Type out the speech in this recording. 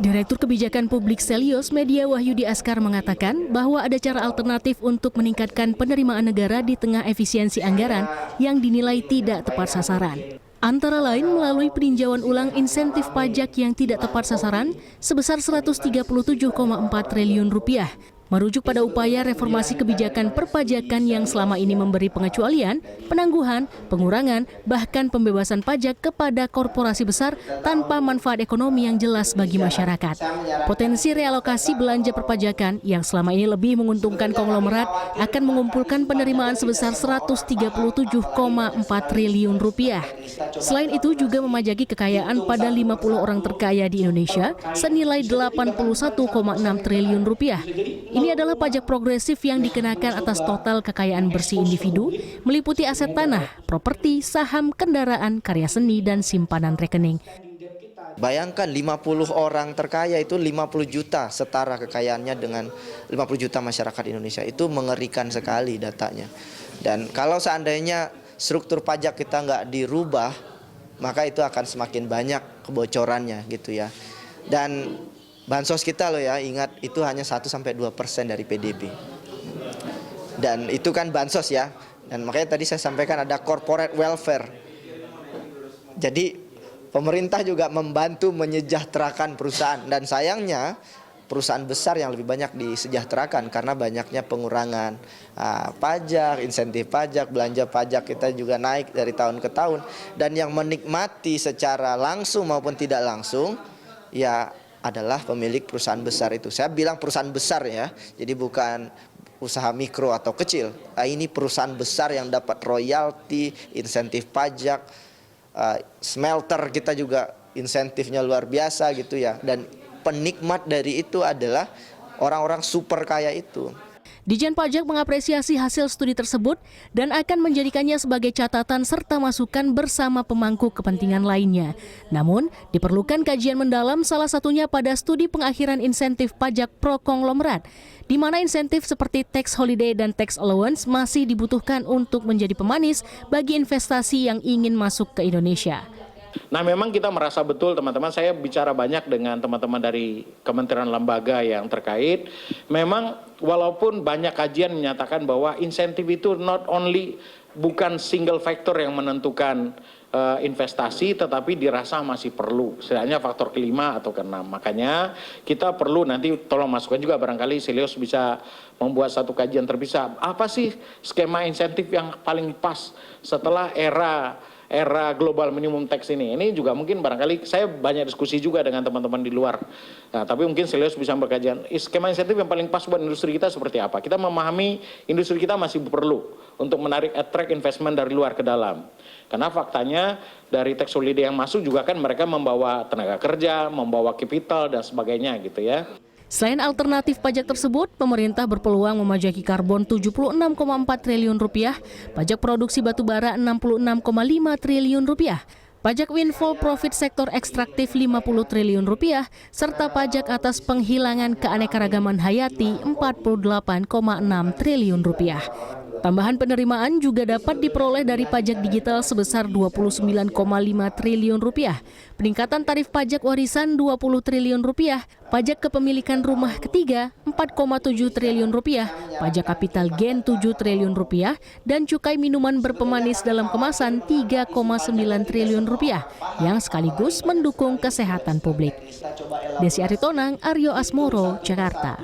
Direktur Kebijakan Publik Selyos Media Wahyudi Askar mengatakan bahwa ada cara alternatif untuk meningkatkan penerimaan negara di tengah efisiensi anggaran yang dinilai tidak tepat sasaran. Antara lain melalui peninjauan ulang insentif pajak yang tidak tepat sasaran sebesar 137,4 triliun rupiah. Merujuk pada upaya reformasi kebijakan perpajakan yang selama ini memberi pengecualian, penangguhan, pengurangan, bahkan pembebasan pajak kepada korporasi besar tanpa manfaat ekonomi yang jelas bagi masyarakat. Potensi realokasi belanja perpajakan yang selama ini lebih menguntungkan konglomerat akan mengumpulkan penerimaan sebesar 137,4 triliun rupiah. Selain itu juga memajaki kekayaan pada 50 orang terkaya di Indonesia senilai 81,6 triliun rupiah. Ini adalah pajak progresif yang dikenakan atas total kekayaan bersih individu, meliputi aset tanah, properti, saham, kendaraan, karya seni, dan simpanan rekening. Bayangkan 50 orang terkaya itu 50 juta setara kekayaannya dengan 50 juta masyarakat Indonesia. Itu mengerikan sekali datanya. Dan kalau seandainya struktur pajak kita nggak dirubah, maka itu akan semakin banyak kebocorannya gitu ya. Dan bansos kita loh ya, ingat itu hanya 1-2% dari PDB. Dan itu kan bansos ya. Dan makanya tadi saya sampaikan ada corporate welfare. Jadi pemerintah juga membantu menyejahterakan perusahaan. Dan sayangnya perusahaan besar yang lebih banyak disejahterakan karena banyaknya pengurangan pajak, insentif pajak, belanja pajak kita juga naik dari tahun ke tahun. Dan yang menikmati secara langsung maupun tidak langsung ya adalah pemilik perusahaan besar itu. Saya bilang perusahaan besar ya, jadi bukan usaha mikro atau kecil. Ini perusahaan besar yang dapat royalti, insentif pajak, smelter kita juga insentifnya luar biasa gitu ya. Dan penikmat dari itu adalah orang-orang super kaya itu. Dijen Pajak mengapresiasi hasil studi tersebut dan akan menjadikannya sebagai catatan serta masukan bersama pemangku kepentingan lainnya. Namun, diperlukan kajian mendalam salah satunya pada studi pengakhiran insentif pajak pro konglomerat, di mana insentif seperti tax holiday dan tax allowance masih dibutuhkan untuk menjadi pemanis bagi investasi yang ingin masuk ke Indonesia. Nah, memang kita merasa betul teman-teman, saya bicara banyak dengan teman-teman dari kementerian lembaga yang terkait. Memang walaupun banyak kajian menyatakan bahwa insentif itu bukan single factor yang menentukan investasi, tetapi dirasa masih perlu, setidaknya faktor kelima atau keenam. Makanya kita perlu nanti tolong masukkan juga, barangkali Selyos bisa membuat satu kajian terpisah. Apa sih skema insentif yang paling pas setelah era global minimum tax ini juga mungkin barangkali saya banyak diskusi juga dengan teman-teman di luar. Nah, tapi mungkin Selyos bisa berkajian skema insentif yang paling pas buat industri kita seperti apa. Kita memahami industri kita masih perlu untuk menarik attract investment dari luar ke dalam. Karena faktanya dari tax holiday yang masuk juga kan mereka membawa tenaga kerja, membawa capital dan sebagainya gitu ya. Selain alternatif pajak tersebut, pemerintah berpeluang memajaki karbon 76,4 triliun rupiah, pajak produksi batubara 66,5 triliun rupiah, pajak windfall profit sektor ekstraktif 50 triliun rupiah, serta pajak atas penghilangan keanekaragaman hayati 48,6 triliun rupiah. Tambahan penerimaan juga dapat diperoleh dari pajak digital sebesar 29,5 triliun rupiah, peningkatan tarif pajak warisan 20 triliun rupiah, pajak kepemilikan rumah ketiga 4,7 triliun rupiah, pajak kapital gain 7 triliun rupiah, dan cukai minuman berpemanis dalam kemasan 3,9 triliun rupiah, yang sekaligus mendukung kesehatan publik. Desi Aritonang, Aryo Asmoro, Jakarta.